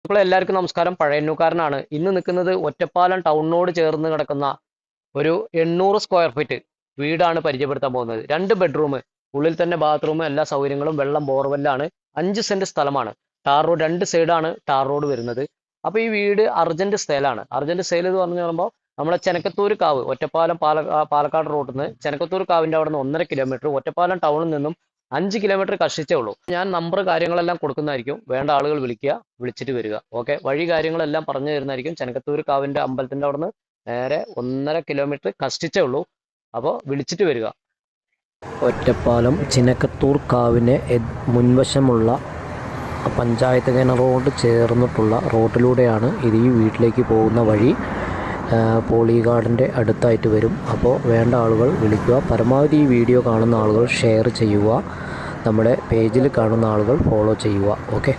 ഇപ്പോൾ എല്ലാവർക്കും നമസ്കാരം. പഴയന്നൂക്കാരനാണ്. ഇന്ന് നിൽക്കുന്നത് ഒറ്റപ്പാലം ടൗണിനോട് ചേർന്ന് കിടക്കുന്ന ഒരു 800 സ്ക്വയർ ഫീറ്റ് വീടാണ് പരിചയപ്പെടുത്താൻ പോകുന്നത്. 2 ബെഡ്റൂം, ഉള്ളിൽ തന്നെ ബാത്റൂം, എല്ലാ സൗകര്യങ്ങളും, വെള്ളം ബോർവെല്ലാണ്. 5 സെന്റ് സ്ഥലമാണ്. ടാർ റോഡ് 2 സൈഡാണ് ടാർ റോഡ് വരുന്നത്. അപ്പോൾ ഈ വീട് അർജന്റ് സെയിലാണ്. അർജന്റ് സെയിൽ എന്ന് പറഞ്ഞു പറയുമ്പോൾ നമ്മളെ ചെനക്കത്തൂർ കാവ്, ഒറ്റപ്പാലം പാലക്കാട് റോഡിൽ നിന്ന് ചെനക്കത്തൂർ കാവിൻ്റെ അവിടെ നിന്ന് 1.5 കിലോമീറ്റർ, ഒറ്റപ്പാലം ടൗണിൽ നിന്നും 5 കിലോമീറ്റർ കഷ്ടിച്ചേ ഉള്ളൂ. ഞാൻ നമ്പർ കാര്യങ്ങളെല്ലാം കൊടുക്കുന്നതായിരിക്കും. വേണ്ട ആളുകൾ വിളിക്കുക, വിളിച്ചിട്ട് വരിക. ഓക്കെ, വഴി കാര്യങ്ങളെല്ലാം പറഞ്ഞു തരുന്നതായിരിക്കും. ചെനക്കത്തൂർ കാവിൻ്റെ അമ്പലത്തിൻ്റെ അവിടെ നിന്ന് നേരെ 1.5 കിലോമീറ്റർ കഷ്ടിച്ചേ ഉള്ളൂ. അപ്പോൾ വിളിച്ചിട്ട് വരിക. ഒറ്റപ്പാലം ചിനക്കത്തൂർ കാവിന് മുൻവശമുള്ള പഞ്ചായത്ത് കിണറോട് ചേർന്നിട്ടുള്ള റോഡിലൂടെയാണ് ഇത് ഈ വീട്ടിലേക്ക് പോകുന്ന വഴി. പോളിഗാർഡിൻ്റെ അടുത്തായിട്ട് വരും. അപ്പോൾ വേണ്ട ആളുകൾ വിളിക്കുക. പരമാവധി ഈ വീഡിയോ കാണുന്ന ആളുകൾ ഷെയർ ചെയ്യുക. നമ്മുടെ പേജിൽ കാണുന്ന ആളുകൾ ഫോളോ ചെയ്യുക. ഓക്കെ.